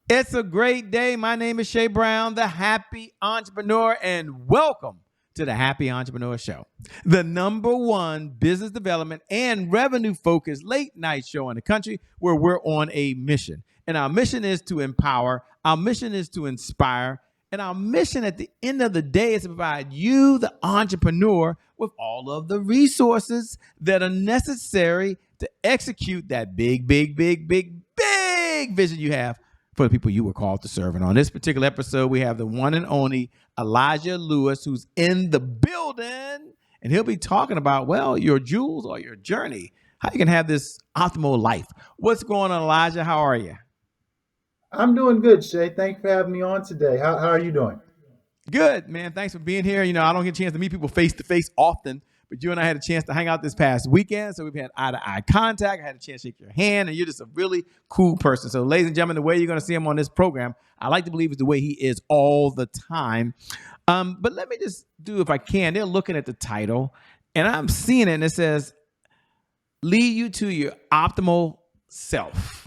It's a great day. My name is Shay Brown, the happy entrepreneur, and welcome to the Happy Entrepreneur Show, the number one business development and revenue focused late night show in the country where we're on a mission. And our mission is to empower, our mission is to inspire, and our mission at the end of the day is to provide you, the entrepreneur, with all of the resources that are necessary to execute that big vision you have for the people you were called to serve. And on this particular episode, we have the one and only Elijah Lewis, who's in the building, and he'll be talking about, well, your jewels or your journey, how you can have this optimal life. What's going on, Elijah? How are you? I'm doing good, Shay. Thanks for having me on today. How are you doing? Good, man. Thanks for being here. I don't get a chance to meet people face to face often, but you and I had a chance to hang out this past weekend. So we've had eye to eye contact. I had a chance to shake your hand, and you're just a really cool person. So, ladies and gentlemen, the way you're going to see him on this program, I like to believe is the way he is all the time. But let me just do, if I can, they're looking at the title, and I'm seeing it, and it says, lead you to your optimal self.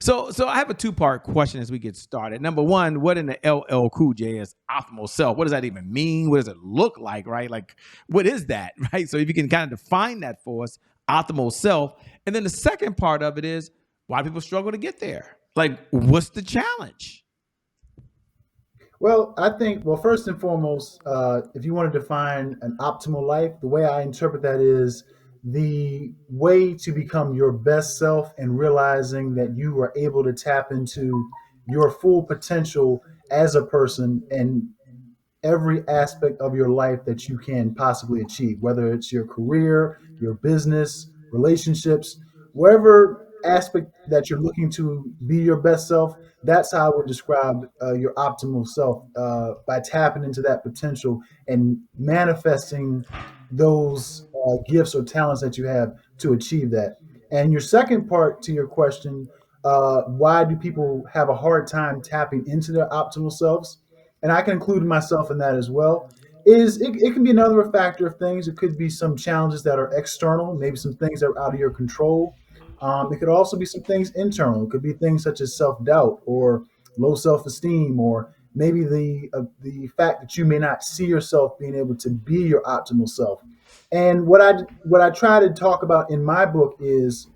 So I have a two-part question as we get started. Number one, what in the LL Cool J is optimal self? What does that even mean? What does it look like, right? Like, what is that, right? So if you can kind of define that for us, optimal self. And then the second part of it is why people struggle to get there. Like, what's the challenge? Well, I think, first and foremost, if you want to define an optimal life, the way I interpret that is the way to become your best self and realizing that you are able to tap into your full potential as a person and every aspect of your life that you can possibly achieve, whether it's your career, your business, relationships, wherever aspect that you're looking to be your best self. That's how I would describe your optimal self by tapping into that potential and manifesting those gifts or talents that you have to achieve that. And your second part to your question, why do people have a hard time tapping into their optimal selves? And I can include myself in that as well, is it can be another factor of things. It could be some challenges that are external, maybe some things that are out of your control. It could also be some things internal. It could be things such as self-doubt or low self-esteem, or maybe the fact that you may not see yourself being able to be your optimal self. And what I try to talk about in my book is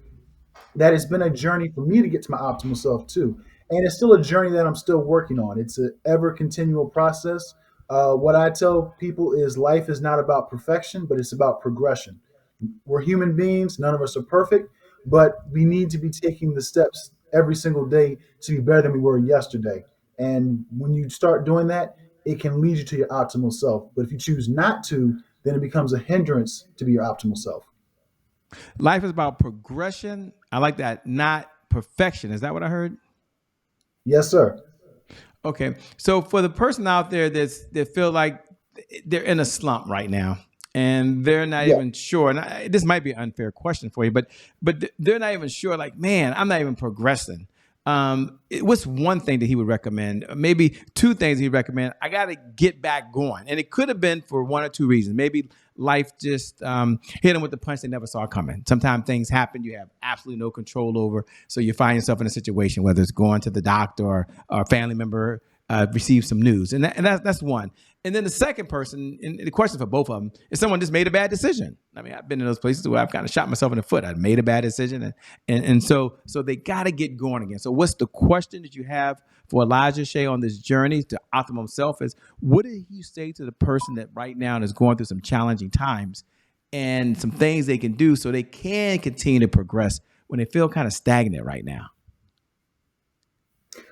that it's been a journey for me to get to my optimal self too. And it's still a journey that I'm still working on. It's an ever continual process. What I tell people is life is not about perfection, but it's about progression. We're human beings. None of us are perfect, but we need to be taking the steps every single day to be better than we were yesterday. And when you start doing that, it can lead you to your optimal self. But if you choose not to, then it becomes a hindrance to be your optimal self. Life is about progression. I like that, not perfection. Is that what I heard? Yes, sir. Okay. So for the person out there that feel like they're in a slump right now and they're not Yeah. even sure, and this might be an unfair question for you, but they're not even sure, like, man, I'm not even progressing. What's one thing that he would recommend? Maybe two things he'd recommend. I got to get back going. And it could have been for one or two reasons. Maybe life just hit him with the punch they never saw coming. Sometimes things happen you have absolutely no control over. So you find yourself in a situation, whether it's going to the doctor or a family member receives some news. And that's one. And then the second person, and the question for both of them, is someone just made a bad decision. I mean, I've been in those places where I've kind of shot myself in the foot. I made a bad decision, and so they got to get going again. So, what's the question that you have for Elijah Shea on this journey to optimum self? Is what did you say to the person that right now is going through some challenging times, and some things they can do so they can continue to progress when they feel kind of stagnant right now?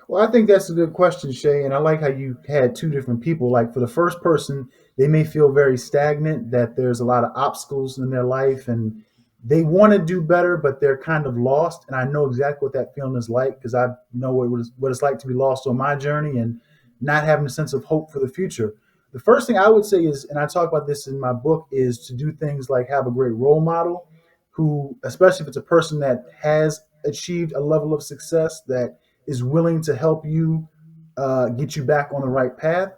Well, I think that's a good question, Shay. And I like how you had two different people. Like for the first person, they may feel very stagnant, that there's a lot of obstacles in their life and they want to do better, but they're kind of lost. And I know exactly what that feeling is like because I know what it's like to be lost on my journey and not having a sense of hope for the future. The first thing I would say is, and I talk about this in my book, is to do things like have a great role model who, especially if it's a person that has achieved a level of success, that is willing to help you get you back on the right path.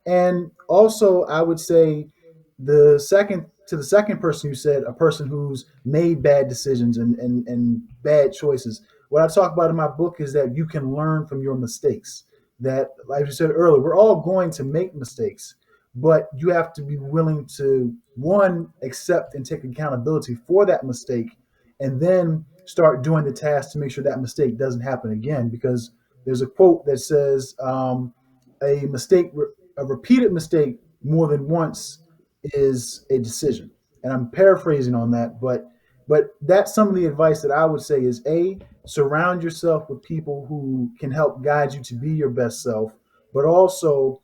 And also, I would say the second person you said, a person who's made bad decisions and bad choices. what I talk about in my book is that you can learn from your mistakes. That, like you said earlier, we're all going to make mistakes, but you have to be willing to, one, accept and take accountability for that mistake, and then start doing the task to make sure that mistake doesn't happen again. Because there's a quote that says, a mistake, a repeated mistake more than once is a decision. And I'm paraphrasing on that, but that's some of the advice that I would say is, A, surround yourself with people who can help guide you to be your best self, but also,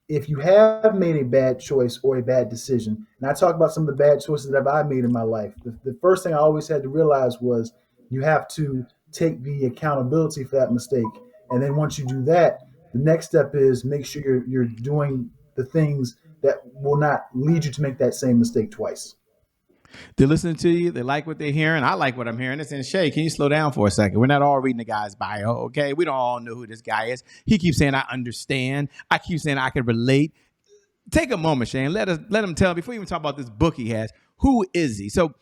if you have made a bad choice or a bad decision, and I talk about some of the bad choices that I've made in my life, the first thing I always had to realize was you have to take the accountability for that mistake. And then once you do that, the next step is make sure you're doing the things that will not lead you to make that same mistake twice. They're listening to you. They like what they're hearing. I like what I'm hearing. It's in Shay. Can you slow down for a second? We're not all reading the guy's bio, okay? We don't all know who this guy is. He keeps saying, I understand. I keep saying I can relate. Take a moment, Shane. Let him tell, before we even talk about this book he has, who is he? So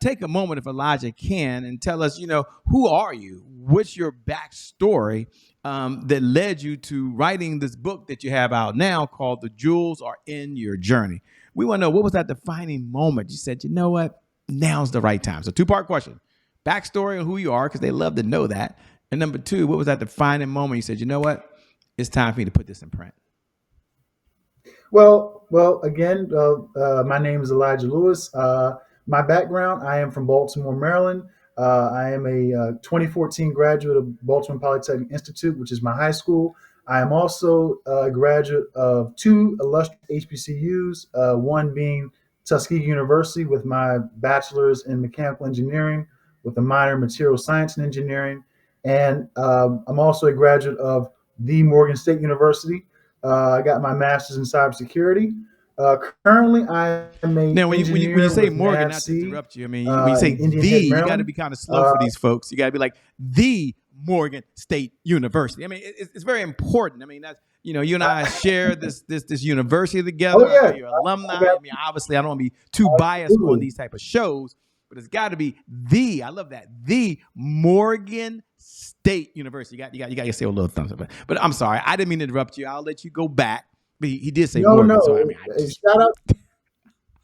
take a moment, if Elijah can, and tell us, who are you? What's your backstory that led you to writing this book that you have out now called The Jewels Are in Your Journey? We want to know, what was that defining moment? You said, you know what? Now's the right time. So two-part question. Backstory on who you are, because they love to know that. And number two, what was that defining moment? You said, you know what? It's time for me to put this in print. Well, again, my name is Elijah Lewis. My background, I am from Baltimore, Maryland. I am a 2014 graduate of Baltimore Polytechnic Institute, which is my high school. I am also a graduate of two illustrious HBCUs, one being Tuskegee University with my bachelor's in mechanical engineering with a minor in material science and engineering. And I'm also a graduate of the Morgan State University. I got my master's in cybersecurity. Currently, I'm a Now, when you engineer say with Morgan, not to NAVC interrupt you, I mean, when you say in Indian the, Head, you got to Maryland. be kind of slow for these folks. You got to be like the Morgan State University. I mean, it's very important. I mean, that's, you and I share this university together. Oh I know yeah, you're I alumni. got I mean, obviously, I don't want to be too biased on absolutely. these type of shows, but it's got to be the. I love that, the Morgan State University. You got to say a little thumbs up. But I'm sorry, I didn't mean to interrupt you. I'll let you go back. But he did say No, Morgan, so I no. mean, I Hey, just. shout out.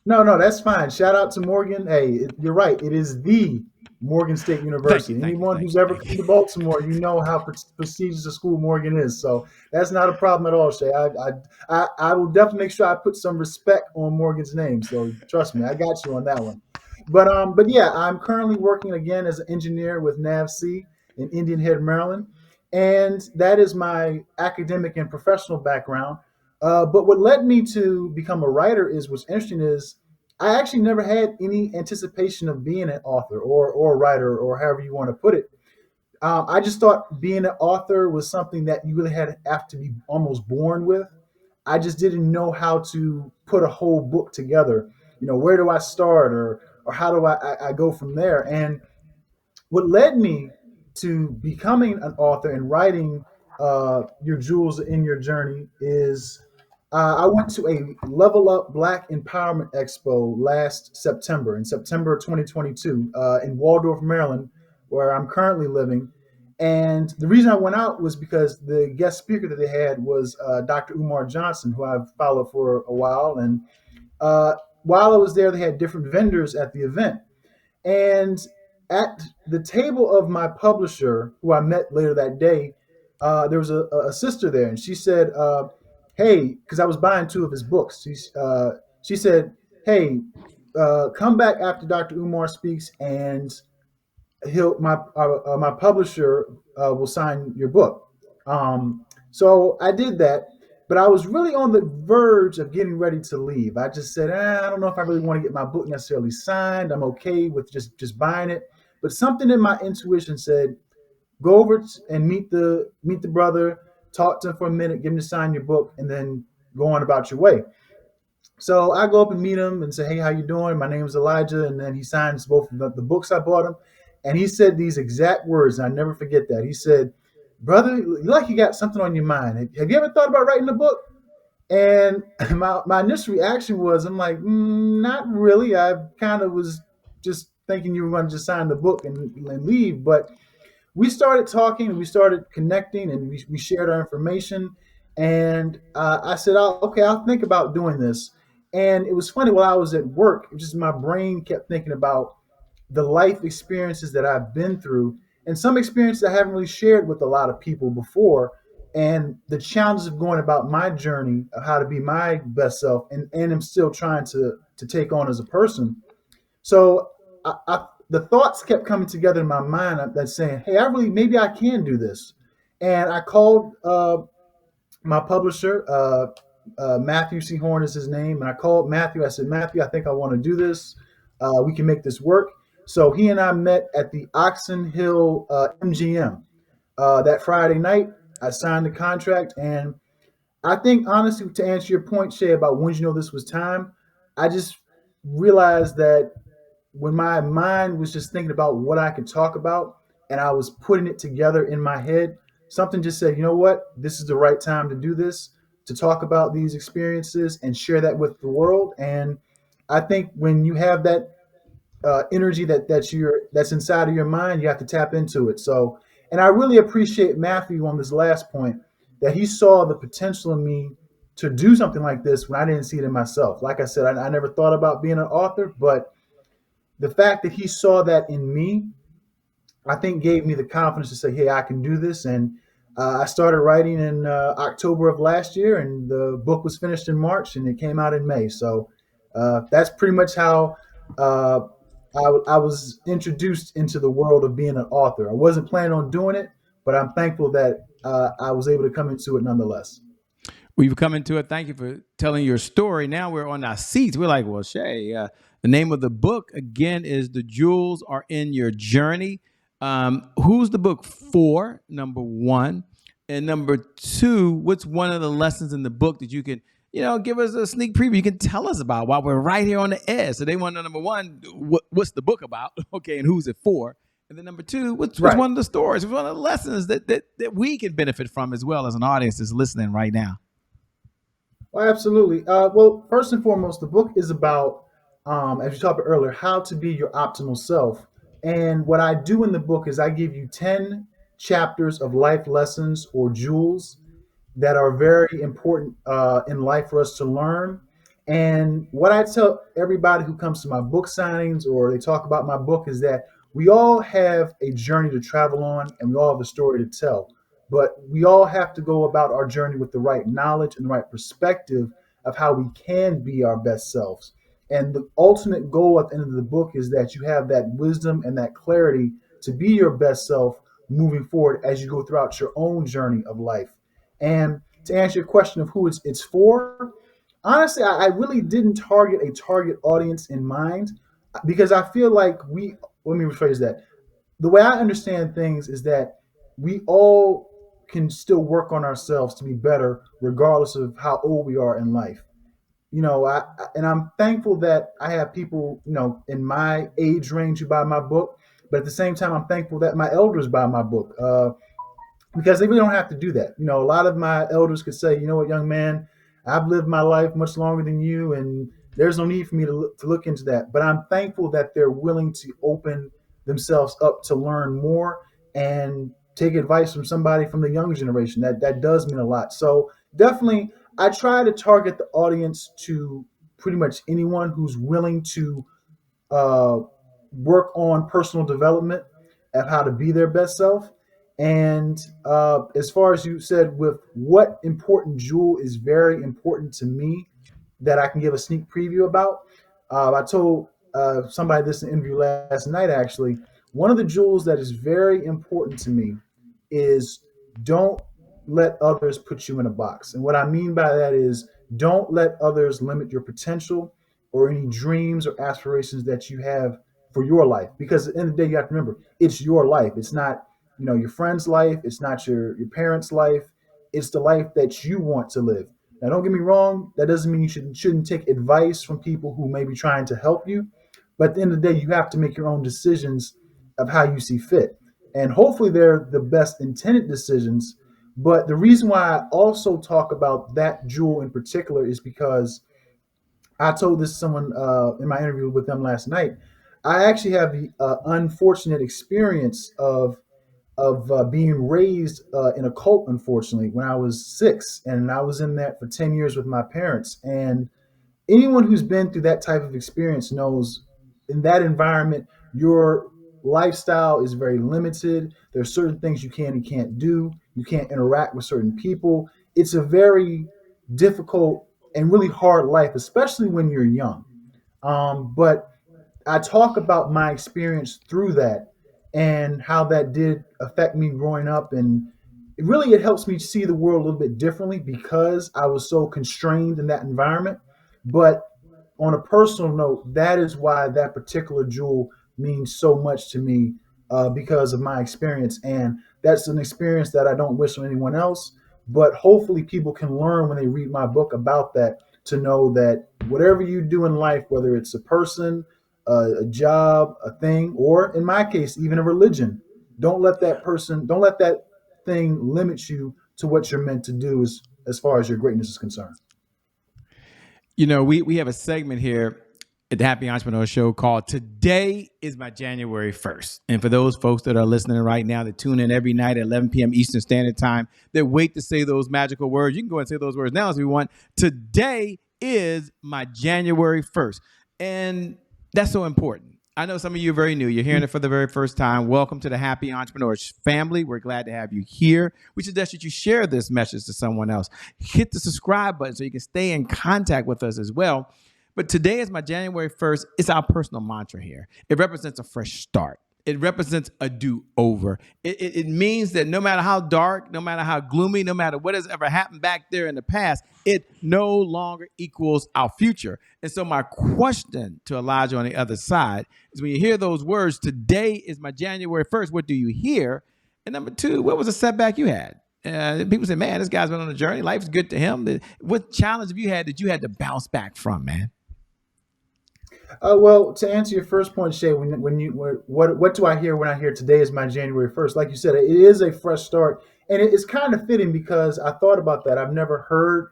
No, no, that's fine. Shout out to Morgan. Hey, you're right. It is the Morgan State Thank you, University. thank you, Anyone thank who's you, ever thank come you. to Baltimore, you know how prestigious a school Morgan is. So that's not a problem at all, Shay. I will definitely make sure I put some respect on Morgan's name. So trust me, I got you on that one. But yeah, I'm currently working again as an engineer with NAVC in Indian Head, Maryland, and that is my academic and professional background. But what led me to become a writer is, what's interesting is, I actually never had any anticipation of being an author or a writer or however you want to put it. I just thought being an author was something that you really have to be almost born with. I just didn't know how to put a whole book together. Where do I start, or how do I go from there? And what led me to becoming an author and writing Your Jewels in Your Journey is, I went to a Level Up Black Empowerment Expo last September, in September 2022, in Waldorf, Maryland, where I'm currently living. And the reason I went out was because the guest speaker that they had was Dr. Umar Johnson, who I've followed for a while. And uh, while I was there, they had different vendors at the event. And at the table of my publisher, who I met later that day, there was a sister there, and she said, "Hey," because I was buying two of his books. She said, "Hey, come back after Dr. Umar speaks, and my publisher will sign your book." So I did that, but I was really on the verge of getting ready to leave. I just said, I don't know if I really want to get my book necessarily signed. I'm okay with just buying it, but something in my intuition said, go over and meet the brother, talk to him for a minute, give him to sign your book, and then go on about your way. So I go up and meet him and say, "Hey, how you doing? My name is Elijah." And then he signs both of the books I bought him. And he said these exact words, and I never forget that. He said, "Brother, you like you got something on your mind. Have you ever thought about writing a book?" And my initial reaction was, I'm like, not really. I kind of was just thinking you were going to just sign the book and leave. But we started talking and we started connecting and we shared our information. And I said, oh, okay, I'll think about doing this. And it was funny, while I was at work, just my brain kept thinking about the life experiences that I've been through, and some experiences I haven't really shared with a lot of people before, and the challenges of going about my journey of how to be my best self, and I'm still trying to take on as a person. So the thoughts kept coming together in my mind that saying, hey, I really, maybe I can do this. And I called my publisher, Matthew C. Horn is his name. And I called Matthew. I said, Matthew, I think I want to do this. We can make this work. So he and I met at the Oxon Hill MGM that Friday night. I signed the contract. And I think, honestly, to answer your point, Shay, about when you know this was time, I just realized that when my mind was just thinking about what I could talk about and I was putting it together in my head, something just said, you know what, this is the right time to do this, to talk about these experiences and share that with the world. And I think when you have that energy that's inside of your mind, you have to tap into it. So, and I really appreciate Matthew on this last point, that he saw the potential in me to do something like this when I didn't see it in myself. Like I said, I never thought about being an author, but the fact that he saw that in me, I think gave me the confidence to say, hey, I can do this. And I started writing in October of last year, and the book was finished in March, and it came out in May. So that's pretty much how uh, I was introduced into the world of being an author. I wasn't planning on doing it, but I'm thankful that I was able to come into it nonetheless. We've come into it. Thank you for telling your story. Now we're on our seats. We're like, well, Shay, the name of the book again is "The Jewels Are in Your Journey." Who's the book for? Number one, and number two, what's one of the lessons in the book that you can, give us a sneak preview? You can tell us about while we're right here on the air. So they want to know, number one, what's the book about? Okay, and who's it for? And then number two, what's Right. one of the stories? What's one of the lessons that we can benefit from as well as an audience that's listening right now? Well, absolutely. Well, first and foremost, the book is about, as you talked about earlier, how to be your optimal self. And what I do in the book is I give you 10 chapters of life lessons or jewels that are very important in life for us to learn. And what I tell everybody who comes to my book signings or they talk about my book is that we all have a journey to travel on and we all have a story to tell. But we all have to go about our journey with the right knowledge and the right perspective of how we can be our best selves. And the ultimate goal at the end of the book is that you have that wisdom and that clarity to be your best self moving forward as you go throughout your own journey of life. And to answer your question of who it's for, honestly, I really didn't target a target audience in mind because I feel like let me rephrase that. The way I understand things is that we all can still work on ourselves to be better regardless of how old we are in life. And I'm thankful that I have people, in my age range who buy my book, but at the same time, I'm thankful that my elders buy my book. Because they really don't have to do that. A lot of my elders could say, you know what, young man, I've lived my life much longer than you, and there's no need for me to look into that. But I'm thankful that they're willing to open themselves up to learn more and take advice from somebody from the younger generation. That does mean a lot. So definitely, I try to target the audience to pretty much anyone who's willing to uh, work on personal development of how to be their best self. And as far as you said, with what important jewel is very important to me that I can give a sneak preview about, I told somebody this in an interview last night, actually. One of the jewels that is very important to me is don't let others put you in a box. And what I mean by that is don't let others limit your potential or any dreams or aspirations that you have for your life. Because at the end of the day, you have to remember, it's your life. It's not, your friend's life. It's not your parents' life. It's the life that you want to live. Now, don't get me wrong. That doesn't mean you shouldn't take advice from people who may be trying to help you. But at the end of the day, you have to make your own decisions of how you see fit. And hopefully they're the best intended decisions. But the reason why I also talk about that jewel in particular is because I told this to someone in my interview with them last night. I actually have the unfortunate experience of of being raised in a cult, unfortunately, when I was 6, and I was in that for 10 years with my parents. And anyone who's been through that type of experience knows in that environment, your lifestyle is very limited. There's certain things you can and can't do. You can't interact with certain people. It's a very difficult and really hard life, especially when you're young. But I talk about my experience through that and how that did affect me growing up. And it helps me see the world a little bit differently because I was so constrained in that environment. But on a personal note, that is why that particular jewel means so much to me, because of my experience. And that's an experience that I don't wish on anyone else. But hopefully, people can learn when they read my book about that, to know that whatever you do in life, whether it's a person, a job, a thing, or in my case, even a religion, don't let that thing limit you to what you're meant to do as far as your greatness is concerned. We have a segment here at the Happy Entrepreneur Show called Today is My January 1st. And for those folks that are listening right now that tune in every night at 11 p.m. Eastern Standard Time, that wait to say those magical words, you can go and say those words now if you want. Today is my January 1st. And that's so important. I know some of you are very new. You're hearing it for the very first time. Welcome to the Happy Entrepreneurs family. We're glad to have you here. We suggest that you share this message to someone else. Hit the subscribe button so you can stay in contact with us as well. But today is my January 1st. It's our personal mantra here. It represents a fresh start. It represents a do-over. It means that no matter how dark, no matter how gloomy, no matter what has ever happened back there in the past, it no longer equals our future. And so my question to Elijah on the other side is, when you hear those words, today is my January 1st, what do you hear? And number two, what was a setback you had? People say, man, this guy's been on a journey. Life's good to him. What challenge have you had that you had to bounce back from, man? Well, to answer your first point, Shay, what do I hear when I hear today is my January 1st? Like you said, it is a fresh start, and it's kind of fitting because I thought about that. I've never heard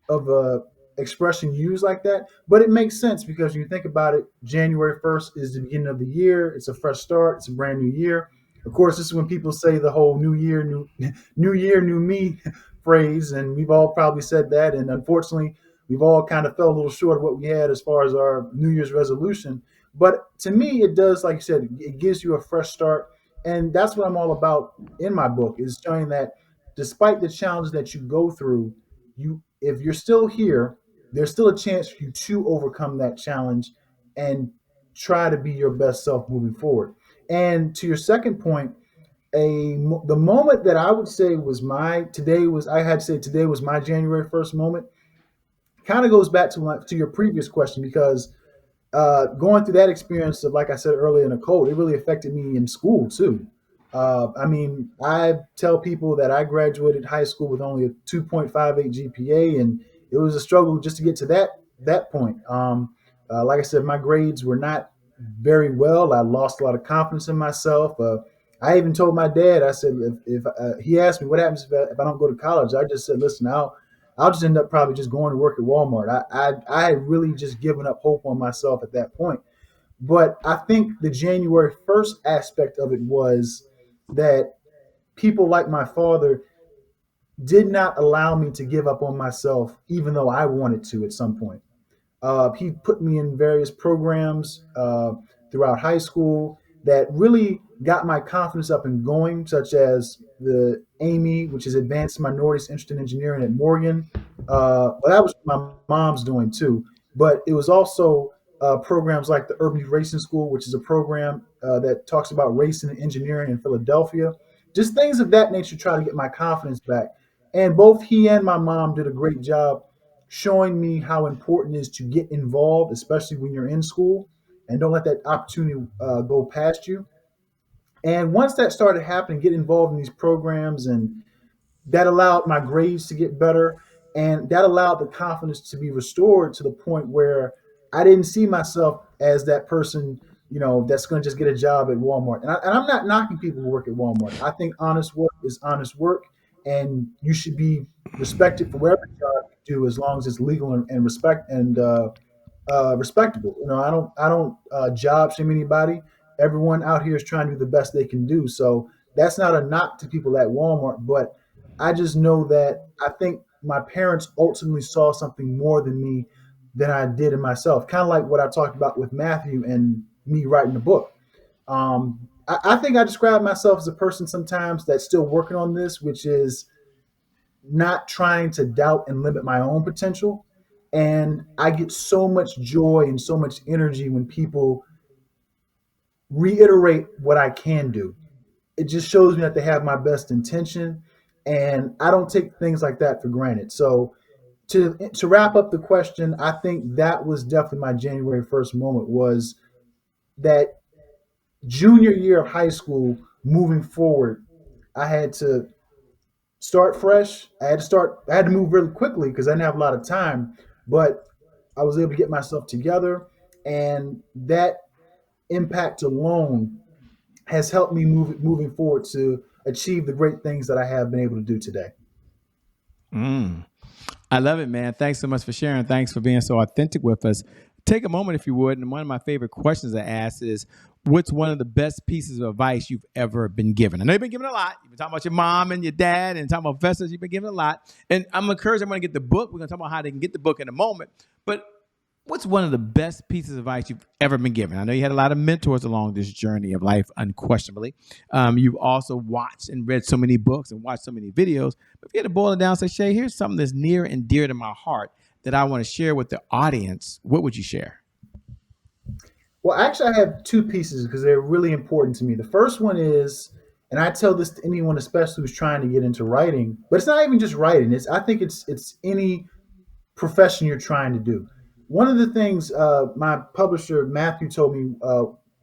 of a expression used like that, but it makes sense because when you think about it, January 1st is the beginning of the year. It's a fresh start. It's a brand new year. Of course, this is when people say the whole new year, new year, new me phrase, and we've all probably said that. And unfortunately, we've all kind of fell a little short of what we had as far as our New Year's resolution. But to me, it does, like you said, it gives you a fresh start. And that's what I'm all about in my book, is showing that despite the challenges that you go through, if you're still here, there's still a chance for you to overcome that challenge and try to be your best self moving forward. And to your second point, the moment that I would say was my today was I had to say today was my January 1st moment, kind of goes back to your previous question, because going through that experience of, like I said earlier, in a code, it really affected me in school too. I mean, I tell people that I graduated high school with only a 2.58 GPA, and it was a struggle just to get to that point. Like I said, my grades were not very well. I lost a lot of confidence in myself. I even told my dad, I said, if he asked me what happens if I don't go to college, I just said, listen, I'll just end up probably just going to work at Walmart. I had really just given up hope on myself at that point. But I think the January 1st aspect of it was that people like my father did not allow me to give up on myself, even though I wanted to at some point. He put me in various programs throughout high school that really got my confidence up and going, such as the AME, which is Advanced Minorities Interested in Engineering at Morgan. Well, that was my mom's doing too, but it was also programs like the Urban Youth Racing School, which is a program that talks about racing and engineering in Philadelphia. Just things of that nature, try to get my confidence back. And both he and my mom did a great job showing me how important it is to get involved, especially when you're in school, and don't let that opportunity go past you. And once that started happening, get involved in these programs, and that allowed my grades to get better, and that allowed the confidence to be restored to the point where I didn't see myself as that person, that's going to just get a job at Walmart. And I'm not knocking people who work at Walmart. I think honest work is honest work, and you should be respected for whatever job you do, as long as it's legal and respectable. I don't job shame anybody. Everyone out here is trying to do the best they can do. So that's not a knock to people at Walmart, but I just know that I think my parents ultimately saw something more than me than I did in myself. Kind of like what I talked about with Matthew and me writing the book. I think I describe myself as a person sometimes that's still working on this, which is not trying to doubt and limit my own potential. And I get so much joy and so much energy when people reiterate what I can do. It just shows me that they have my best intention, and I don't take things like that for granted. So to wrap up the question, I think that was definitely my January 1st moment, was that junior year of high school. Moving forward, I had to start fresh. I had to move really quickly because I didn't have a lot of time, but I was able to get myself together, and that impact alone has helped me moving forward to achieve the great things that I have been able to do today. Mm. I love it, man. Thanks so much for sharing. Thanks for being so authentic with us. Take a moment, if you would. And one of my favorite questions I ask is, what's one of the best pieces of advice you've ever been given? I know you've been given a lot. You've been talking about your mom and your dad and talking about professors. You've been given a lot. And I'm encouraged I'm going to get the book. We're going to talk about how they can get the book in a moment. But what's one of the best pieces of advice you've ever been given? I know you had a lot of mentors along this journey of life, unquestionably. You've also watched and read so many books and watched so many videos. But if you had to boil it down, say, Shay, here's something that's near and dear to my heart that I want to share with the audience, what would you share? Well, actually, I have two pieces because they're really important to me. The first one is, and I tell this to anyone, especially who's trying to get into writing, but it's not even just writing. I think it's any profession you're trying to do. One of the things my publisher Matthew told me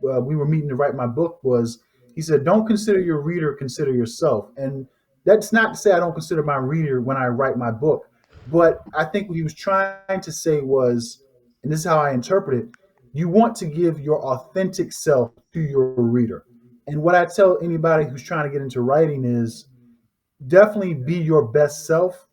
we were meeting to write my book was, he said, "Don't consider your reader, consider yourself." And that's not to say I don't consider my reader when I write my book, but I think what he was trying to say was, and this is how I interpret it: you want to give your authentic self to your reader. And what I tell anybody who's trying to get into writing is, definitely be your best self,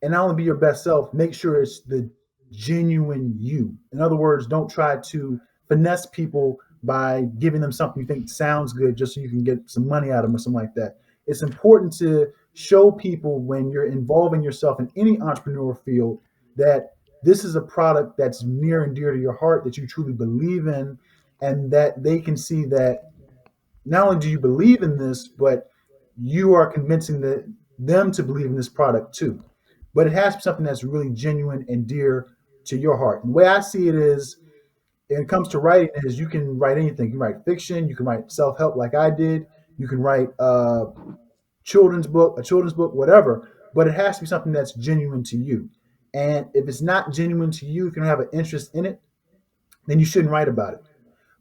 and not only be your best self, make sure it's the genuine you. In other words, don't try to finesse people by giving them something you think sounds good just so you can get some money out of them or something like that. It's important to show people when you're involving yourself in any entrepreneurial field that this is a product that's near and dear to your heart, that you truly believe in, and that they can see that not only do you believe in this, but you are convincing them to believe in this product too. But it has to be something that's really genuine and dear to your heart. And the way I see it is, when it comes to writing, is you can write anything. You can write fiction, you can write self-help like I did, you can write a children's book, whatever. But it has to be something that's genuine to you. And if it's not genuine to you, if you don't have an interest in it, then you shouldn't write about it.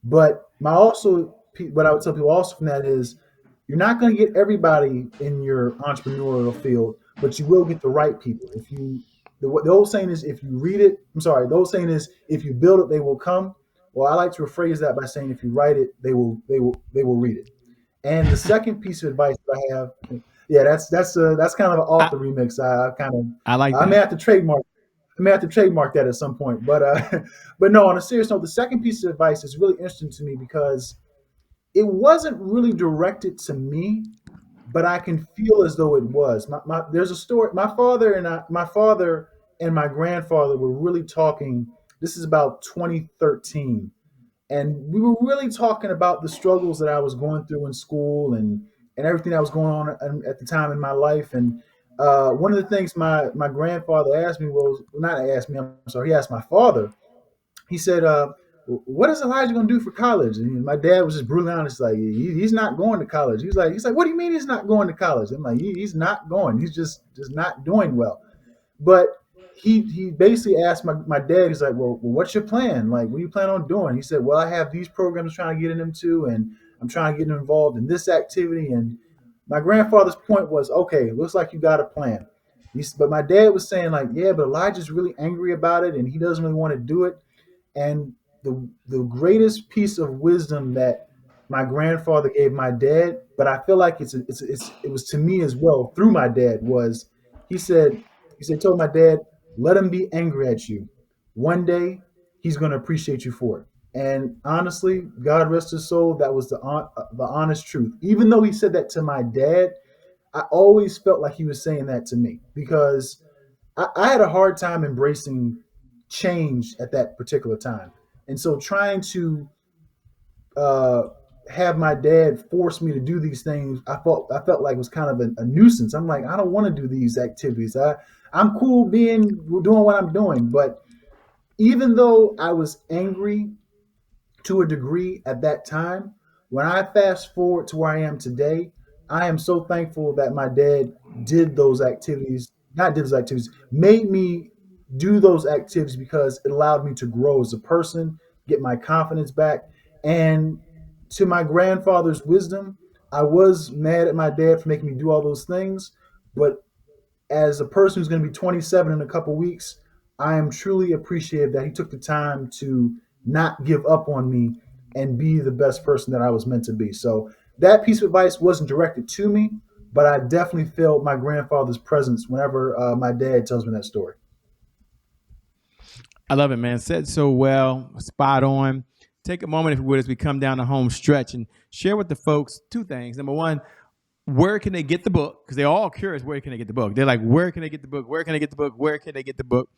But what I would tell people also from that is, you're not going to get everybody in your entrepreneurial field, but you will get the right people. If you, the old saying is, if you read it, I'm sorry, the old saying is, if you build it, they will come. Well, I like to rephrase that by saying, if you write it, they will read it. And the second piece of advice that I have, yeah, that's kind of an off I, the remix. I kind of, I like I may that. have to trademark that at some point. But but no, on a serious note, the second piece of advice is really interesting to me because it wasn't really directed to me, but I can feel as though it was. There's a story. My father and my grandfather were really talking. This is about 2013, and we were really talking about the struggles that I was going through in school, and everything that was going on at the time in my life. And one of the things my grandfather asked me was, not asked me, I'm sorry, he asked my father. He said, "What is Elijah going to do for college?" And my dad was just brutally honest, like, he's not going to college. He's like, "What do you mean he's not going to college?" I'm like, he's not going. He's just not doing well. But he basically asked my dad. He's like, well, what's your plan? Like, what do you plan on doing? He said, well, I have these programs trying to get into, and I'm trying to get him involved in this activity. And my grandfather's point was, okay, looks like you got a plan. But my dad was saying, like, yeah, but Elijah's really angry about it, and he doesn't really want to do it. And the greatest piece of wisdom that my grandfather gave my dad, but I feel like it was to me as well through my dad, was, he said told my dad, let him be angry at you. One day he's going to appreciate you for it. And honestly, God rest his soul, that was the honest truth. Even though he said that to my dad, I always felt like he was saying that to me because I had a hard time embracing change at that particular time. And so trying to uh, have my dad force me to do these things, I felt like was kind of a nuisance. I'm like, I don't want to do these activities. I'm cool doing what I'm doing. But even though I was angry to a degree at that time, when I fast forward to where I am today, I am so thankful that my dad did those activities, not did those activities, made me do those activities because it allowed me to grow as a person, get my confidence back. And to my grandfather's wisdom, I was mad at my dad for making me do all those things. But as a person who's going to be 27 in a couple weeks, I am truly appreciative that he took the time to not give up on me and be the best person that I was meant to be. So that piece of advice wasn't directed to me, but I definitely felt my grandfather's presence whenever my dad tells me that story. I love it, man. Said so well, spot on. Take a moment, if you would, as we come down the home stretch and share with the folks two things. Number one, where can they get the book? Because they're all curious, where can they get the book? They're like, where can they get the book? Where can they get the book? Where can they get the book?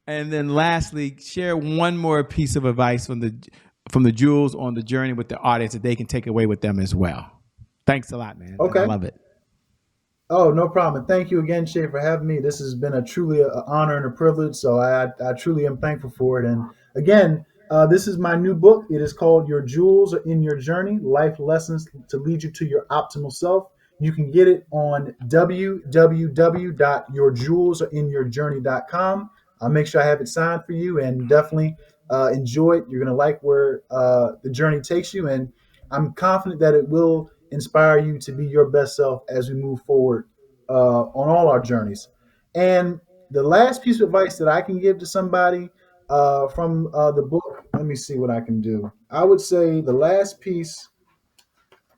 And then lastly, share one more piece of advice from the jewels on the journey with the audience that they can take away with them as well. Thanks a lot, man. And I Okay. love it. Oh, no problem. And thank you again, Shay, for having me. This has been a truly an honor and a privilege. So I truly am thankful for it. And again, this is my new book. It is called Your Jewels Are in Your Journey, Life Lessons to Lead You to Your Optimal Self. You can get it on www.yourjewelsarinyourjourney.com. I'll make sure I have it signed for you and definitely enjoy it. You're going to like where the journey takes you. And I'm confident that it will inspire you to be your best self as we move forward on all our journeys. And the last piece of advice that I can give to somebody from the book, let me see what I can do. I would say the last piece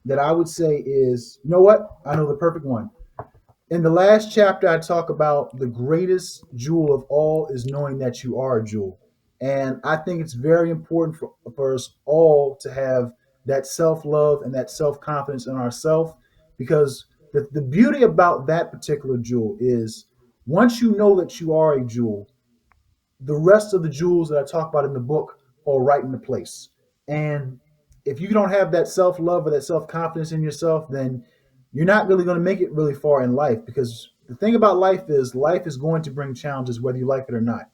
that I would say is, you know what? I know the perfect one. In the last chapter, I talk about the greatest jewel of all is knowing that you are a jewel. And I think it's very important for us all to have that self love and that self confidence in ourselves because the beauty about that particular jewel is once you know that you are a jewel, the rest of the jewels that I talk about in the book fall right into place. And if you don't have that self love or that self confidence in yourself, then you're not really going to make it really far in life because the thing about life is going to bring challenges whether you like it or not,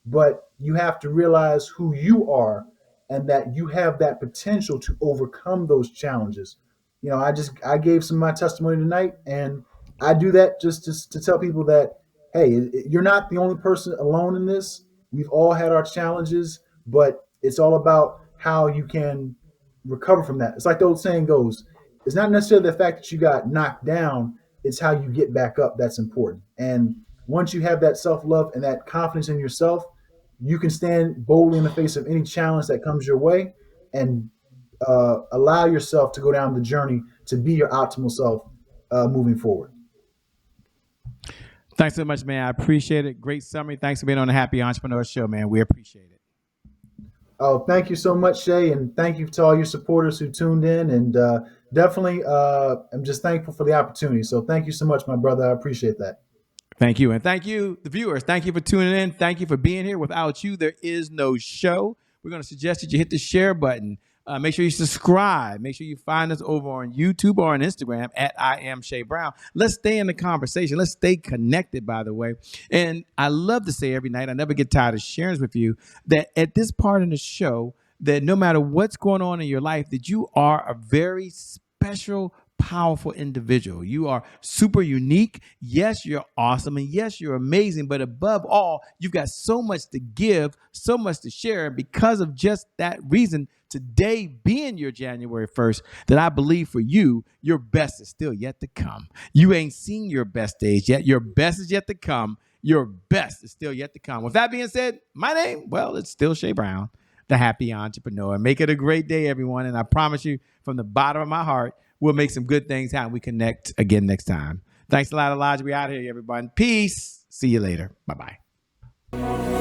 but you have to realize who you are and that you have that potential to overcome those challenges. You know, I gave some of my testimony tonight, and I do that just to tell people that hey, you're not the only person alone in this. We've all had our challenges, but it's all about how you can recover from that. It's like the old saying goes, it's not necessarily the fact that you got knocked down, it's how you get back up that's important. And once you have that self-love and that confidence in yourself, you can stand boldly in the face of any challenge that comes your way and allow yourself to go down the journey to be your optimal self moving forward. Thanks so much, man. I appreciate it. Great summary. Thanks for being on the Happy Entrepreneur Show, man. We appreciate it. Oh, thank you so much, Shay, and thank you to all your supporters who tuned in. And definitely, I'm just thankful for the opportunity. So thank you so much, my brother. I appreciate that. Thank you. And thank you, the viewers. Thank you for tuning in. Thank you for being here. Without you, there is no show. We're going to suggest that you hit the share button. Make sure you subscribe. Make sure you find us over on YouTube or on Instagram at I am Shay Brown. Let's stay in the conversation. Let's stay connected, by the way. And I love to say every night, I never get tired of sharing this with you, that at this part in the show, that no matter what's going on in your life, that you are a very special, powerful individual. You are super unique. Yes, you're awesome. And yes, you're amazing. But above all, you've got so much to give, so much to share. And because of just that reason, today being your January 1st, that I believe for you, your best is still yet to come. You ain't seen your best days yet. Your best is yet to come. Your best is still yet to come. With that being said, my name, well, it's still Shay Brown, the Happy Entrepreneur. Make it a great day, everyone. And I promise you from the bottom of my heart, we'll make some good things happen. We connect again next time. Thanks a lot, Elijah. We out here, everybody. Peace. See you later. Bye-bye.